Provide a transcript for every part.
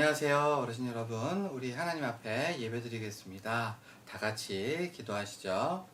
안녕하세요, 어르신 여러분. 우리 하나님 앞에 예배드리겠습니다. 다 같이 기도하시죠.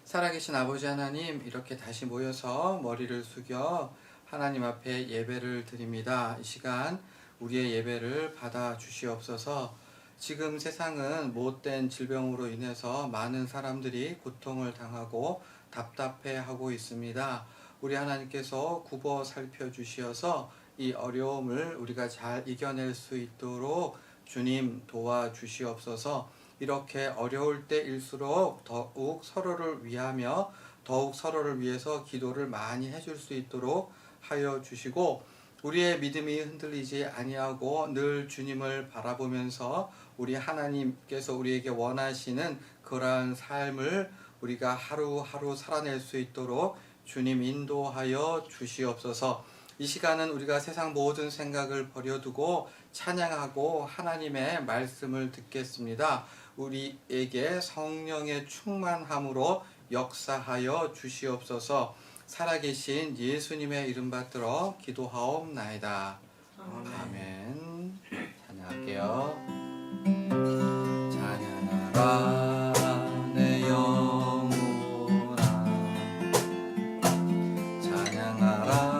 살아계신 아버지 하나님, 이렇게 다시 모여서 머리를 숙여 하나님 앞에 예배를 드립니다. 이 시간 우리의 예배를 받아 주시옵소서. 지금 세상은 못된 질병으로 인해서 많은 사람들이 고통을 당하고 답답해하고 있습니다. 우리 하나님께서 굽어 살펴주시어서 이 어려움을 우리가 잘 이겨낼 수 있도록 주님 도와주시옵소서. 이렇게 어려울 때일수록 더욱 서로를 위하며 더욱 서로를 위해서 기도를 많이 해줄 수 있도록 하여 주시고, 우리의 믿음이 흔들리지 아니하고 늘 주님을 바라보면서 우리 하나님께서 우리에게 원하시는 그러한 삶을 우리가 하루하루 살아낼 수 있도록 주님 인도하여 주시옵소서. 이 시간은 우리가 세상 모든 생각을 버려두고 찬양하고 하나님의 말씀을 듣겠습니다. 우리에게 성령의 충만함으로 역사하여 주시옵소서. 살아계신 예수님의 이름 받들어 기도하옵나이다. 아멘. 찬양할게요. 찬양하라 내 영혼아, 찬양하라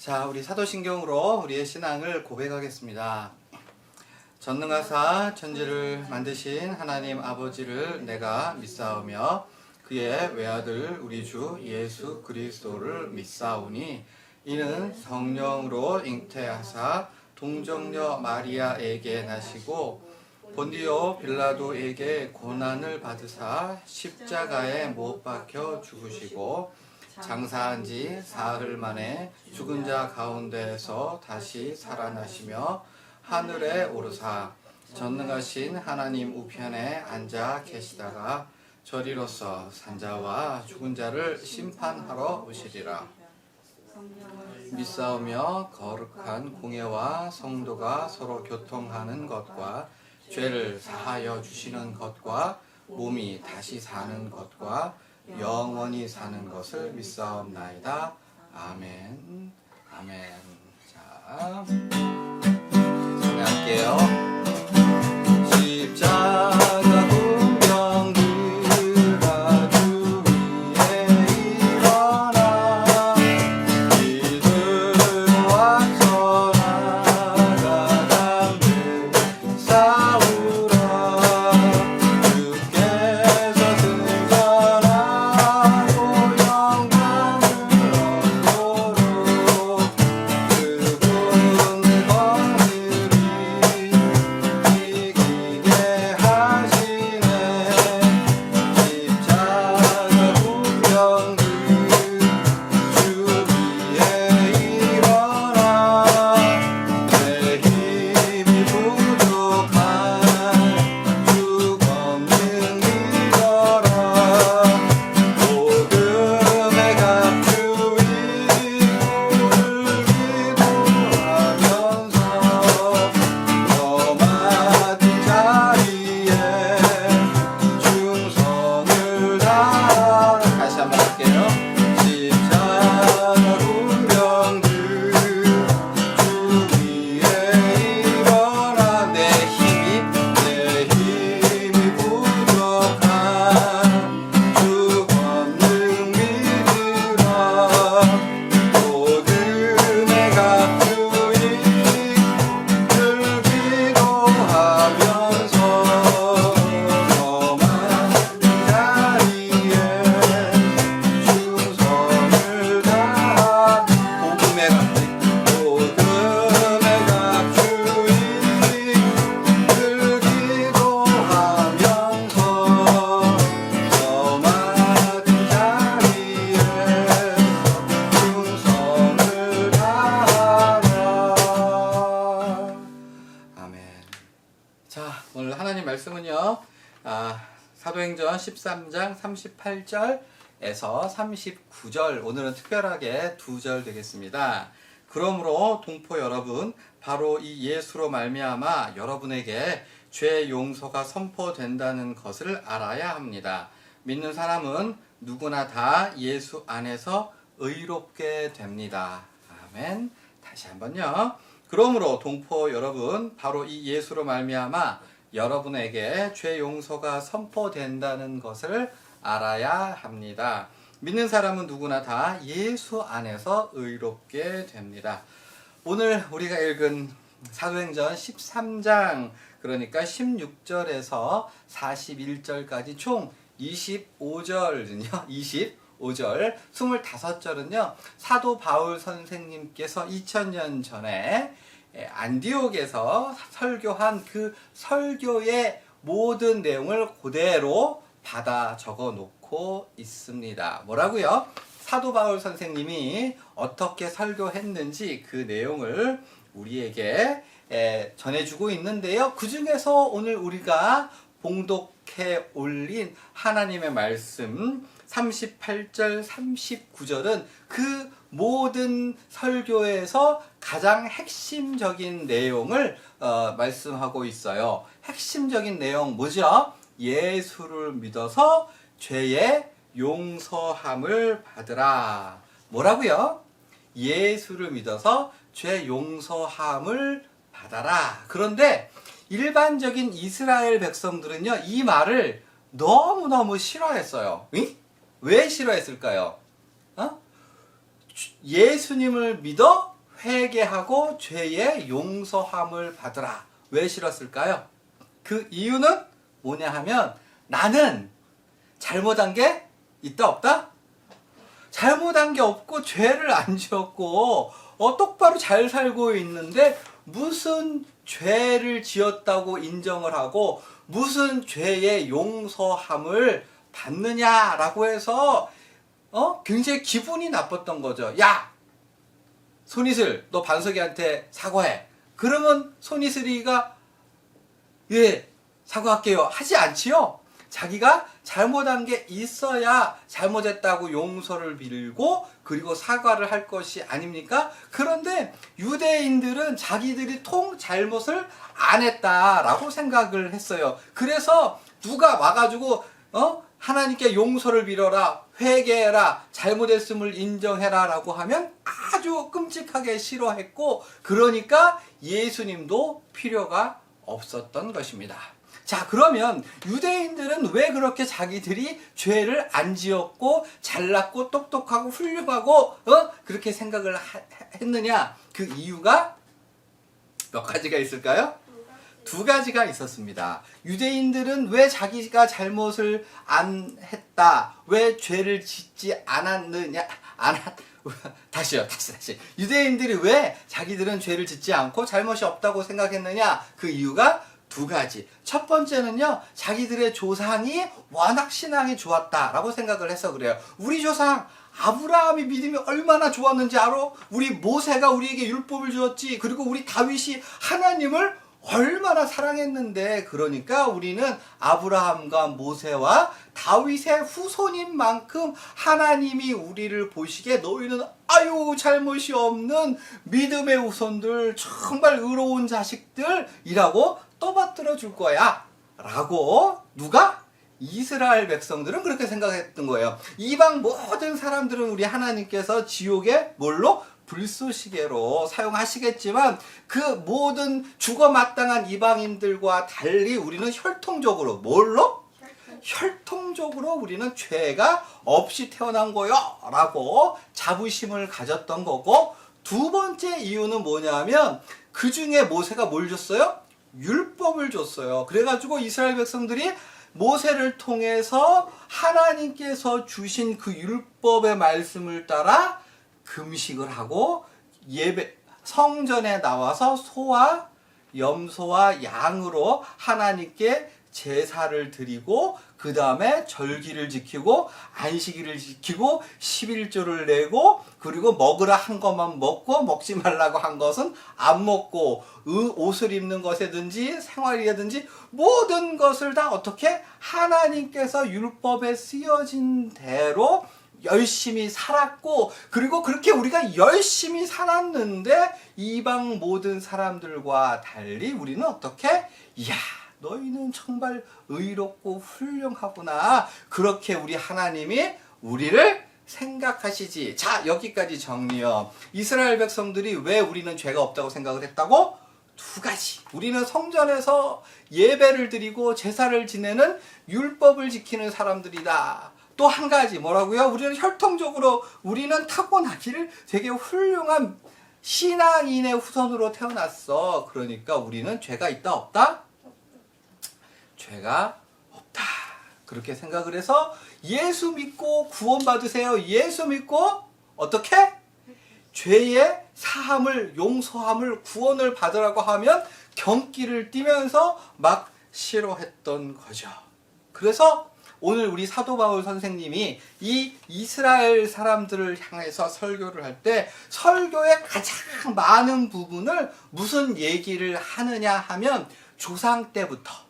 자, 우리 사도신경으로 우리의 신앙을 고백하겠습니다. 전능하사 천지를 만드신 하나님 아버지를 내가 믿사오며 그의 외아들 우리 주 예수 그리스도를 믿사오니 이는 성령으로 잉태하사 동정녀 마리아에게 나시고 본디오 빌라도에게 고난을 받으사 십자가에 못 박혀 죽으시고 장사한 지 사흘 만에 죽은 자 가운데에서 다시 살아나시며 하늘에 오르사 전능하신 하나님 우편에 앉아 계시다가 저리로서 산자와 죽은 자를 심판하러 오시리라. 믿사오며 거룩한 공예와 성도가 서로 교통하는 것과 죄를 사하여 주시는 것과 몸이 다시 사는 것과 영원히 사는 것을 믿사옵나이다. 아멘. 아멘. 자, 찬양할게요. 십자가 군병 들아 주 위에 일어나 믿음으로 앞서 나가감을 싸우라. 주께서 승천하고 영광을 얻도록 그분을 거느리 이기게 하시네. 십자가 군병들 주 위에 일어나 내 힘이 부족한 주 권능 믿어라. 복음의 갑주이 기도하면서 저 맡은 자리에 충성을 다하라. 다시 한번 할게요. 십자가 군병들 주 위에 일어나 내 힘이 부족한 주 권능 믿으라. 복음의 갑주이 기도하면서 저 맡은 자리에 충성을 다하라. 복음의 갑주이 기도하면서 저 맡은 자리에 충성을 다하라. 아멘. 자, 오늘 하나님 말씀은요, 사도행전 13장 38절에서 39절, 오늘은 특별하게 2절 되겠습니다. 그러므로 동포 여러분, 바로 이 예수로 말미암아 여러분에게 죄 용서가 선포된다는 것을 알아야 합니다. 믿는 사람은 누구나 다 예수 안에서 의롭게 됩니다. 아멘. 다시 한번요. 그러므로 동포 여러분, 바로 이 예수로 말미암아 여러분에게 죄 용서가 선포된다는 것을 알아야 합니다. 믿는 사람은 누구나 다 예수 안에서 의롭게 됩니다. 오늘 우리가 읽은 사도행전 13장, 그러니까 16절에서 41절까지 총 25절은요, 25절, 25절은요, 사도 바울 선생님께서 2000년 전에 안디옥에서 설교한 그 설교의 모든 내용을 그대로 받아 적어 놓고 있습니다. 뭐라고요? 사도 바울 선생님이 어떻게 설교했는지 그 내용을 우리에게 전해주고 있는데요. 그 중에서 오늘 우리가 봉독해 올린 하나님의 말씀 38절, 39절은 그 모든 설교에서 가장 핵심적인 내용을 말씀하고 있어요. 핵심적인 내용 뭐죠? 예수를 믿어서 죄의 용서함을 받으라. 뭐라고요? 예수를 믿어서 죄 용서함을 받아라. 그런데 일반적인 이스라엘 백성들은요, 이 말을 너무너무 싫어했어요. 왜 싫어했을까요? 예수님을 믿어 회개하고 죄의 용서함을 받으라. 왜 싫었을까요? 그 이유는 뭐냐 하면 나는 잘못한 게 있다 없다? 잘못한 게 없고 죄를 안 지었고 똑바로 잘 살고 있는데 무슨 죄를 지었다고 인정을 하고 무슨 죄의 용서함을 받느냐라고 해서 굉장히 기분이 나빴던 거죠. 야! 손이슬 너 반석이한테 사과해. 그러면 손이슬이가 예 사과할게요 하지 않지요. 자기가 잘못한 게 있어야 잘못했다고 용서를 빌고 그리고 사과를 할 것이 아닙니까? 그런데 유대인들은 자기들이 통 잘못을 안 했다라고 생각을 했어요. 그래서 누가 와가지고 하나님께 용서를 빌어라, 회개해라, 잘못했음을 인정해라 라고 하면 아주 끔찍하게 싫어했고 그러니까 예수님도 필요가 없었던 것입니다. 자, 그러면 유대인들은 왜 그렇게 자기들이 죄를 안 지었고 잘났고 똑똑하고 훌륭하고 그렇게 생각을 했느냐? 그 이유가 몇 가지가 있을까요? 두 가지가 있었습니다. 유대인들은 왜 자기가 잘못을 안 했다, 왜 죄를 짓지 않았느냐, 다시. 유대인들이 왜 자기들은 죄를 짓지 않고 잘못이 없다고 생각했느냐? 그 이유가 두 가지. 첫 번째는요, 자기들의 조상이 워낙 신앙이 좋았다라고 생각을 해서 그래요. 우리 조상 아브라함이 믿음이 얼마나 좋았는지 알아? 우리 모세가 우리에게 율법을 주었지. 그리고 우리 다윗이 하나님을 얼마나 사랑했는데, 그러니까 우리는 아브라함과 모세와 다윗의 후손인 만큼 하나님이 우리를 보시기에 너희는 아유 잘못이 없는 믿음의 후손들, 정말 의로운 자식들이라고 떠받들어 줄 거야 라고 누가? 이스라엘 백성들은 그렇게 생각했던 거예요. 이방 모든 사람들은 우리 하나님께서 지옥에 뭘로? 불쏘시개로 사용하시겠지만 그 모든 죽어마땅한 이방인들과 달리 우리는 혈통적으로 뭘로? 혈통적으로 우리는 죄가 없이 태어난 거요 라고 자부심을 가졌던 거고, 두 번째 이유는 뭐냐면 그 중에 모세가 뭘 줬어요? 율법을 줬어요. 그래가지고 이스라엘 백성들이 모세를 통해서 하나님께서 주신 그 율법의 말씀을 따라 금식을 하고 성전에 나와서 소와 염소와 양으로 하나님께 제사를 드리고 그 다음에 절기를 지키고 안식일을 지키고 11조를 내고 그리고 먹으라 한 것만 먹고 먹지 말라고 한 것은 안 먹고 옷을 입는 것이든지 생활이라든지 모든 것을 다 어떻게 하나님께서 율법에 쓰여진 대로 열심히 살았고, 그리고 그렇게 우리가 열심히 살았는데 이방 모든 사람들과 달리 우리는 어떻게? 이야, 너희는 정말 의롭고 훌륭하구나. 그렇게 우리 하나님이 우리를 생각하시지. 자, 여기까지 정리요. 이스라엘 백성들이 왜 우리는 죄가 없다고 생각을 했다고? 두 가지. 우리는 성전에서 예배를 드리고 제사를 지내는 율법을 지키는 사람들이다. 또 한 가지 뭐라고요? 우리는 혈통적으로 우리는 타고나기를 되게 훌륭한 신앙인의 후손으로 태어났어. 그러니까 우리는 죄가 있다 없다? 죄가 없다. 그렇게 생각을 해서 예수 믿고 구원받으세요. 예수 믿고 어떻게? 죄의 사함을, 용서함을, 구원을 받으라고 하면 경기를 띠면서 막 싫어했던 거죠. 그래서 오늘 우리 사도 바울 선생님이 이 이스라엘 사람들을 향해서 설교를 할 때 설교의 가장 많은 부분을 무슨 얘기를 하느냐 하면 조상 때부터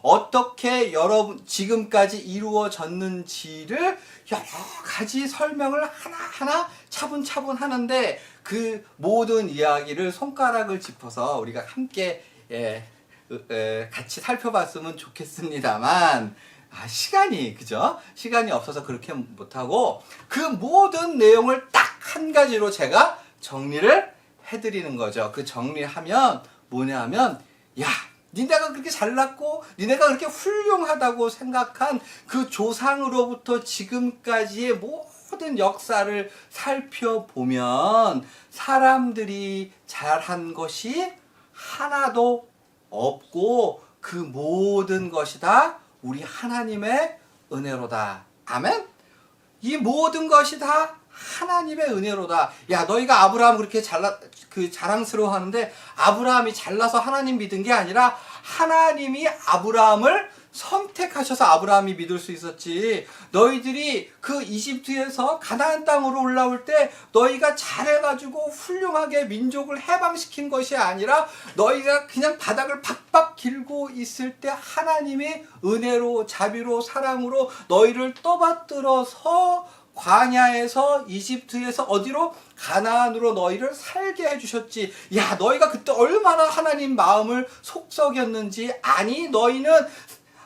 어떻게 여러분 지금까지 이루어졌는지를 여러 가지 설명을 하나하나 차분차분 하는데 그 모든 이야기를 손가락을 짚어서 우리가 함께 같이 살펴봤으면 좋겠습니다만 시간이 없어서 그렇게 못하고 그 모든 내용을 딱 한 가지로 제가 정리를 해드리는 거죠. 그 정리하면 뭐냐면 야, 니네가 그렇게 잘났고 니네가 그렇게 훌륭하다고 생각한 그 조상으로부터 지금까지의 모든 역사를 살펴보면 사람들이 잘한 것이 하나도 없고 그 모든 것이 다 우리 하나님의 은혜로다. 아멘? 이 모든 것이 다 하나님의 은혜로다. 야, 너희가 아브라함 그렇게 자랑스러워 하는데 아브라함이 잘나서 하나님 믿은 게 아니라 하나님이 아브라함을 선택하셔서 아브라함이 믿을 수 있었지. 너희들이 그 이집트에서 가나안 땅으로 올라올 때 너희가 잘해가지고 훌륭하게 민족을 해방시킨 것이 아니라 너희가 그냥 바닥을 박박 길고 있을 때 하나님이 은혜로 자비로 사랑으로 너희를 떠받들어서 광야에서 이집트에서 어디로? 가나안으로 너희를 살게 해주셨지. 야, 너희가 그때 얼마나 하나님 마음을 속썩였는지. 아니, 너희는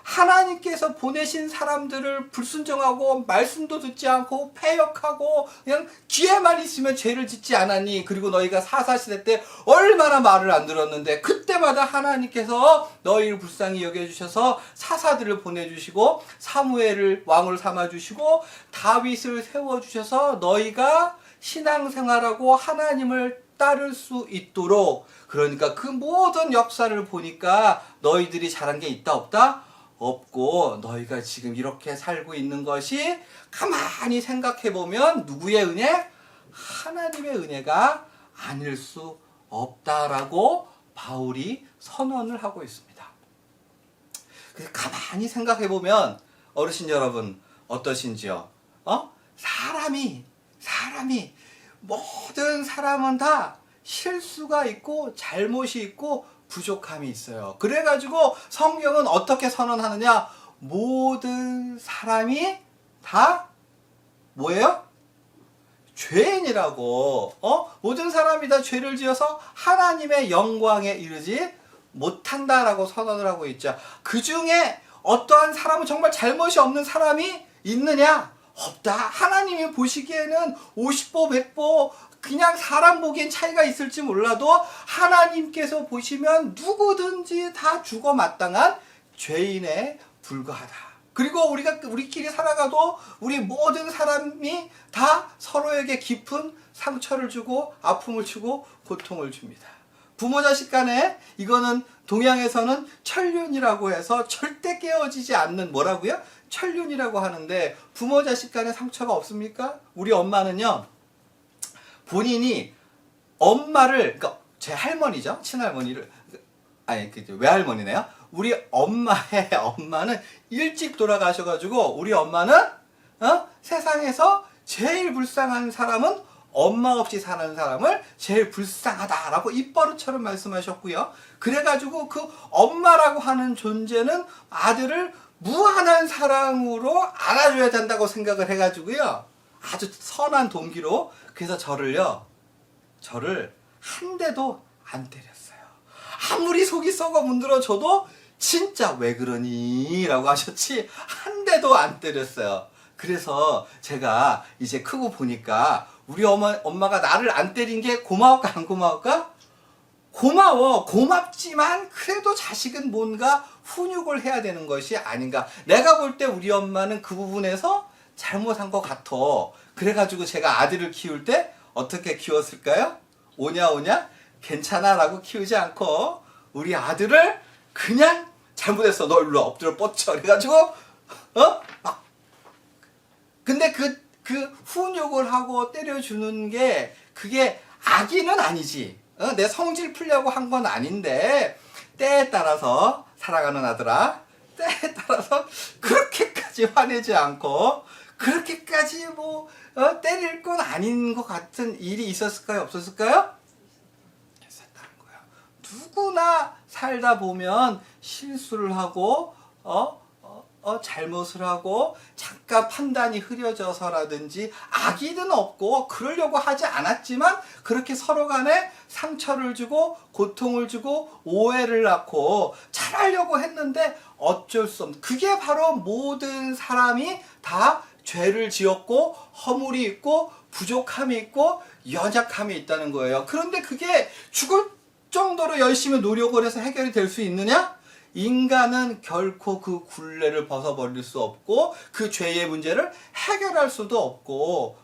하나님께서 보내신 사람들을 불순종하고 말씀도 듣지 않고 패역하고 그냥 귀에만 있으면 죄를 짓지 않았니? 그리고 너희가 사사시대 때 얼마나 말을 안 들었는데 그때마다 하나님께서 너희를 불쌍히 여겨주셔서 사사들을 보내주시고 사무엘을 왕을 삼아주시고 다윗을 세워주셔서 너희가 신앙생활하고 하나님을 따를 수 있도록. 그러니까 그 모든 역사를 보니까 너희들이 잘한 게 있다 없다? 없고 너희가 지금 이렇게 살고 있는 것이 가만히 생각해보면 누구의 은혜? 하나님의 은혜가 아닐 수 없다라고 바울이 선언을 하고 있습니다. 가만히 생각해보면 어르신 여러분 어떠신지요? 사람이 모든 사람은 다 실수가 있고 잘못이 있고 부족함이 있어요. 그래가지고 성경은 어떻게 선언하느냐? 모든 사람이 다 뭐예요? 죄인이라고. 모든 사람이 다 죄를 지어서 하나님의 영광에 이르지 못한다라고 선언을 하고 있죠. 그 중에 어떠한 사람은 정말 잘못이 없는 사람이 있느냐? 없다. 하나님이 보시기에는 50보 100보 그냥 사람 보기엔 차이가 있을지 몰라도 하나님께서 보시면 누구든지 다 죽어 마땅한 죄인에 불과하다. 그리고 우리끼리 살아가도 우리 모든 사람이 다 서로에게 깊은 상처를 주고 아픔을 주고 고통을 줍니다. 부모 자식 간에 이거는 동양에서는 천륜이라고 해서 절대 깨어지지 않는 뭐라고요? 천륜이라고 하는데 부모 자식 간에 상처가 없습니까? 우리 엄마는요. 본인이 엄마를, 그러니까 제 할머니죠, 친할머니를, 아니 외할머니네요. 우리 엄마는 일찍 돌아가셔가지고 우리 엄마는 세상에서 제일 불쌍한 사람은 엄마 없이 사는 사람을 제일 불쌍하다라고 입버릇처럼 말씀하셨고요. 그래가지고 그 엄마라고 하는 존재는 아들을 무한한 사랑으로 안아줘야 된다고 생각을 해가지고요. 아주 선한 동기로 그래서 저를 한 대도 안 때렸어요. 아무리 속이 썩어 문드러져도 진짜 왜 그러니? 라고 하셨지 한 대도 안 때렸어요. 그래서 제가 이제 크고 보니까 우리 엄마가 나를 안 때린 게 고마울까 안 고마울까? 고마워. 고맙지만 그래도 자식은 뭔가 훈육을 해야 되는 것이 아닌가. 내가 볼 때 우리 엄마는 그 부분에서 잘못한 것 같아. 그래가지고 제가 아들을 키울 때 어떻게 키웠을까요? 오냐 괜찮아 라고 키우지 않고 우리 아들을 그냥 잘못했어. 너 일로 엎드려 뻗쳐. 그래가지고 근데 그 훈육을 하고 때려주는 게 그게 악의는 아니지. 내 성질 풀려고 한 건 아닌데 때에 따라서 사랑하는 아들아 때에 따라서 그렇게까지 화내지 않고 그렇게까지 때릴 건 아닌 것 같은 일이 있었을까요? 없었을까요? 있었다는 거예요. 누구나 살다 보면 실수를 하고 잘못을 하고 잠깐 판단이 흐려져서라든지 악의는 없고 그러려고 하지 않았지만 그렇게 서로 간에 상처를 주고 고통을 주고 오해를 낳고 잘하려고 했는데 어쩔 수 없는 그게 바로 모든 사람이 다 죄를 지었고 허물이 있고 부족함이 있고 연약함이 있다는 거예요. 그런데 그게 죽을 정도로 열심히 노력을 해서 해결이 될 수 있느냐? 인간은 결코 그 굴레를 벗어버릴 수 없고 그 죄의 문제를 해결할 수도 없고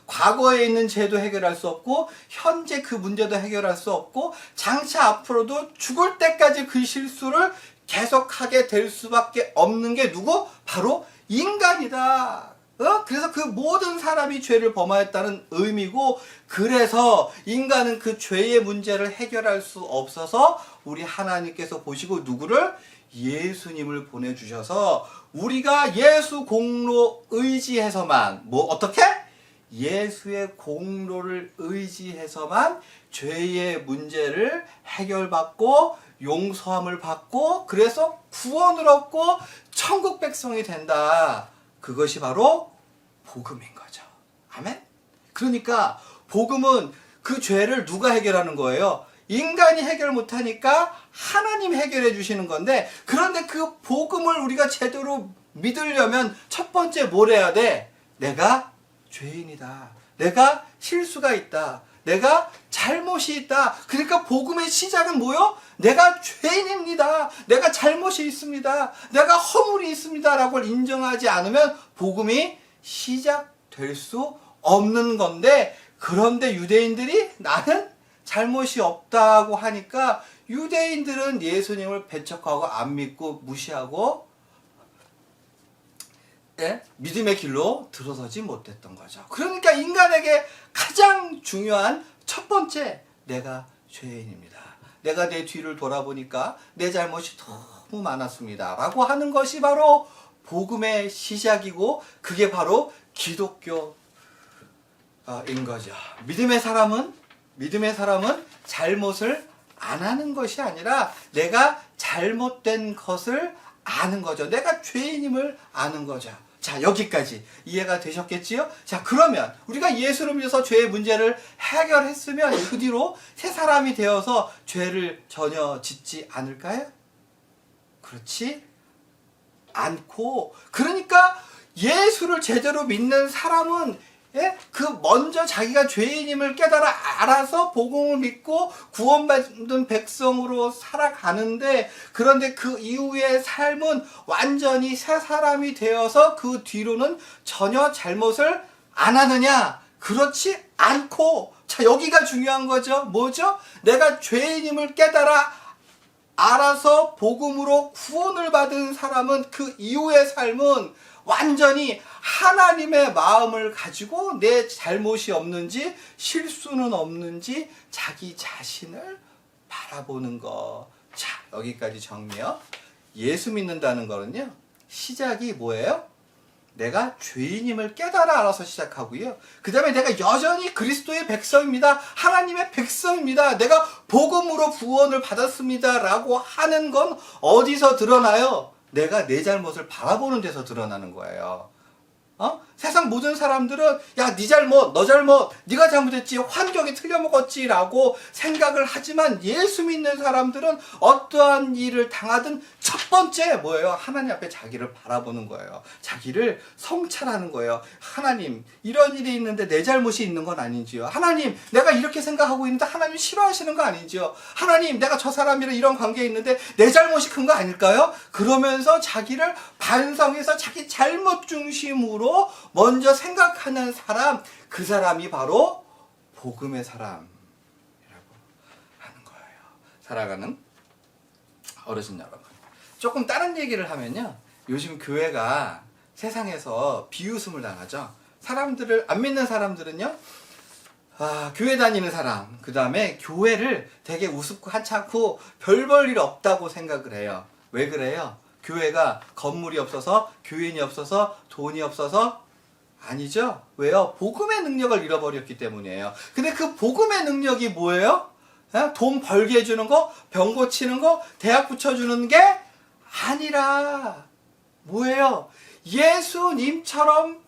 과거에 있는 죄도 해결할 수 없고 현재 그 문제도 해결할 수 없고 장차 앞으로도 죽을 때까지 그 실수를 계속하게 될 수밖에 없는 게 누구? 바로 인간이다. 그래서 그 모든 사람이 죄를 범하였다는 의미고, 그래서 인간은 그 죄의 문제를 해결할 수 없어서 우리 하나님께서 보시고 누구를? 예수님을 보내주셔서 우리가 예수 공로 의지해서만 어떻게? 예수의 공로를 의지해서만 죄의 문제를 해결받고 용서함을 받고 그래서 구원을 얻고 천국 백성이 된다. 그것이 바로 복음인 거죠. 아멘? 그러니까 복음은 그 죄를 누가 해결하는 거예요? 인간이 해결 못하니까 하나님 해결해 주시는 건데, 그런데 그 복음을 우리가 제대로 믿으려면 첫 번째 뭘 해야 돼? 내가 죄인이다. 내가 실수가 있다. 내가 잘못이 있다. 그러니까 복음의 시작은 뭐요? 내가 죄인입니다. 내가 잘못이 있습니다. 내가 허물이 있습니다. 라고 인정하지 않으면 복음이 시작될 수 없는 건데, 그런데 유대인들이 나는 잘못이 없다고 하니까 유대인들은 예수님을 배척하고 안 믿고 무시하고 믿음의 길로 들어서지 못했던 거죠. 그러니까 인간에게 가장 중요한 첫 번째, 내가 죄인입니다. 내가 내 뒤를 돌아보니까 내 잘못이 너무 많았습니다. 라고 하는 것이 바로 복음의 시작이고, 그게 바로 기독교인 거죠. 믿음의 사람은 잘못을 안 하는 것이 아니라 내가 잘못된 것을 아는 거죠. 내가 죄인임을 아는 거죠. 자, 여기까지 이해가 되셨겠지요? 자, 그러면 우리가 예수를 믿어서 죄의 문제를 해결했으면 그 뒤로 새 사람이 되어서 죄를 전혀 짓지 않을까요? 그렇지 않고, 그러니까 예수를 제대로 믿는 사람은 먼저 자기가 죄인임을 깨달아 알아서 복음을 믿고 구원받은 백성으로 살아가는데, 그런데 그 이후의 삶은 완전히 새 사람이 되어서 그 뒤로는 전혀 잘못을 안 하느냐? 그렇지 않고, 자, 여기가 중요한 거죠. 뭐죠? 내가 죄인임을 깨달아 알아서 복음으로 구원을 받은 사람은 그 이후의 삶은 완전히 하나님의 마음을 가지고 내 잘못이 없는지 실수는 없는지 자기 자신을 바라보는 것. 자, 여기까지 정리요. 예수 믿는다는 거는요, 시작이 뭐예요? 내가 죄인임을 깨달아 알아서 시작하고요. 그 다음에 내가 여전히 그리스도의 백성입니다. 하나님의 백성입니다. 내가 복음으로 구원을 받았습니다. 라고 하는 건 어디서 드러나요? 내가 내 잘못을 바라보는 데서 드러나는 거예요. 세상 모든 사람들은 야, 네 잘못, 너 잘못, 네가 잘못했지, 환경이 틀려먹었지 라고 생각을 하지만, 예수 믿는 사람들은 어떠한 일을 당하든 첫 번째 뭐예요? 하나님 앞에 자기를 바라보는 거예요. 자기를 성찰하는 거예요. 하나님, 이런 일이 있는데 내 잘못이 있는 건 아닌지요? 하나님, 내가 이렇게 생각하고 있는데 하나님 싫어하시는 거 아닌지요? 하나님, 내가 저 사람이랑 이런 관계에 있는데 내 잘못이 큰 거 아닐까요? 그러면서 자기를 반성해서 자기 잘못 중심으로 먼저 생각하는 사람, 그 사람이 바로 복음의 사람이라고 하는 거예요. 살아가는 어르신 여러분, 조금 다른 얘기를 하면요, 요즘 교회가 세상에서 비웃음을 당하죠. 사람들을, 안 믿는 사람들은요, 교회 다니는 사람, 그 다음에 교회를 되게 우습고 하찮고 별 볼 일 없다고 생각을 해요. 왜 그래요? 교회가 건물이 없어서, 교인이 없어서, 돈이 없어서? 아니죠. 왜요? 복음의 능력을 잃어버렸기 때문이에요. 근데 그 복음의 능력이 뭐예요? 돈 벌게 해주는 거, 병 고치는 거, 대학 붙여주는 게 아니라 뭐예요? 예수님처럼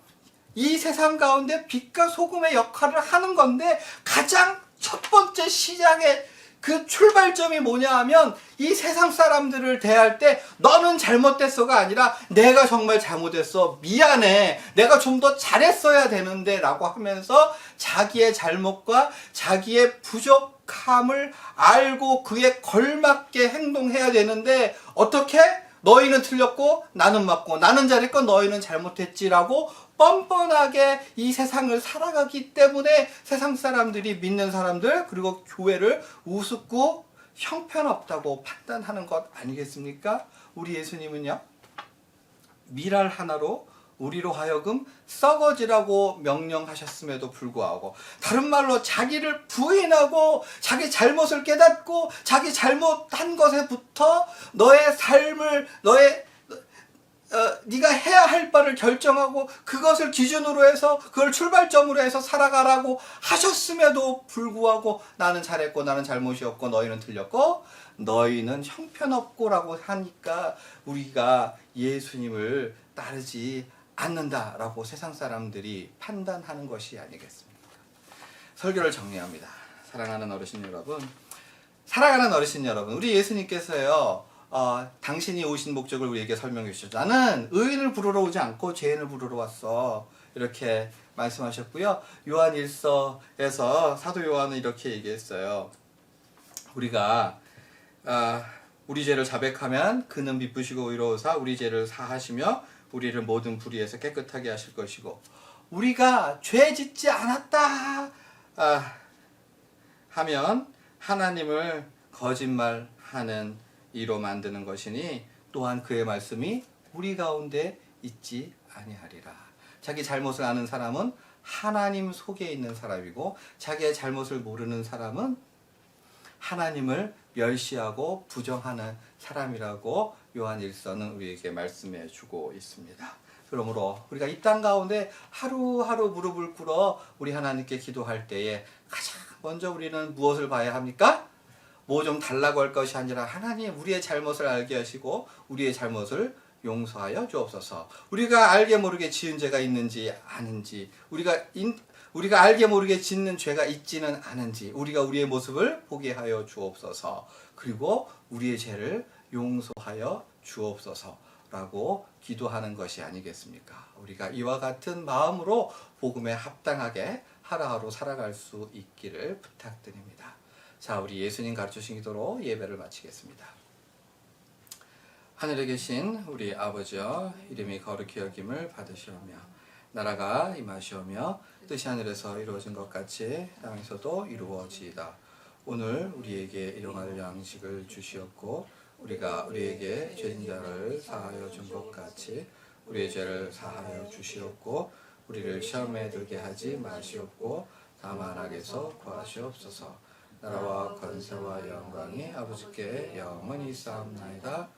이 세상 가운데 빛과 소금의 역할을 하는 건데, 가장 첫 번째 시작의 그 출발점이 뭐냐 하면 이 세상 사람들을 대할 때 너는 잘못됐어가 아니라 내가 정말 잘못했어. 미안해. 내가 좀 더 잘했어야 되는데 라고 하면서 자기의 잘못과 자기의 부족함을 알고 그에 걸맞게 행동해야 되는데 어떻게? 너희는 틀렸고 나는 맞고 나는 잘했고 너희는 잘못했지라고 뻔뻔하게 이 세상을 살아가기 때문에 세상 사람들이 믿는 사람들 그리고 교회를 우습고 형편없다고 판단하는 것 아니겠습니까? 우리 예수님은요 미랄 하나로 우리로 하여금 썩어지라고 명령하셨음에도 불구하고 다른 말로 자기를 부인하고 자기 잘못을 깨닫고 자기 잘못한 것에부터 너의 삶을 네가 해야 할 바를 결정하고 그것을 기준으로 해서 그걸 출발점으로 해서 살아가라고 하셨음에도 불구하고 나는 잘했고 나는 잘못이 없고 너희는 틀렸고 너희는 형편없고 라고 하니까 우리가 예수님을 따르지 않는다라고 세상 사람들이 판단하는 것이 아니겠습니까? 설교를 정리합니다. 사랑하는 어르신 여러분, 사랑하는 어르신 여러분, 우리 예수님께서요 당신이 오신 목적을 우리에게 설명해 주셨죠. 나는 의인을 부르러 오지 않고 죄인을 부르러 왔어. 이렇게 말씀하셨고요. 요한 1서에서 사도 요한은 이렇게 얘기했어요. 우리가 우리 죄를 자백하면 그는 미쁘시고 의로우사 우리 죄를 사하시며 우리를 모든 불의에서 깨끗하게 하실 것이고 우리가 죄 짓지 않았다 하면 하나님을 거짓말하는 이로 만드는 것이니 또한 그의 말씀이 우리 가운데 있지 아니하리라. 자기 잘못을 아는 사람은 하나님 속에 있는 사람이고 자기의 잘못을 모르는 사람은 하나님을 멸시하고 부정하는 사람이라고 요한 1서는 우리에게 말씀해 주고 있습니다. 그러므로 우리가 이 땅 가운데 하루하루 무릎을 꿇어 우리 하나님께 기도할 때에 가장 먼저 우리는 무엇을 봐야 합니까? 뭐 좀 달라고 할 것이 아니라 하나님 우리의 잘못을 알게 하시고 우리의 잘못을 용서하여 주옵소서. 우리가 알게 모르게 지은 죄가 있는지 아는지 우리가 알게 모르게 짓는 죄가 있지는 않은지 우리가 우리의 모습을 보게 하여 주옵소서. 그리고 우리의 죄를 용서하여 주옵소서라고 기도하는 것이 아니겠습니까? 우리가 이와 같은 마음으로 복음에 합당하게 하루하루 살아갈 수 있기를 부탁드립니다. 자, 우리 예수님 가르치신 기도로 예배를 마치겠습니다. 하늘에 계신 우리 아버지여, 이름이 거룩히 여김을 받으시오며 나라가 임하시오며 뜻이 하늘에서 이루어진 것 같이 땅에서도 이루어지이다. 오늘 우리에게 일용할 양식을 주시옵고 우리가 우리에게 죄진 자를 사하여 준 것 같이 우리의 죄를 사하여 주시옵고 우리를 시험에 들게 하지 마시옵고 다만 악에서 구하시옵소서. 나라와 권세와 영광이 아버지께 영원히 있사옵나이다.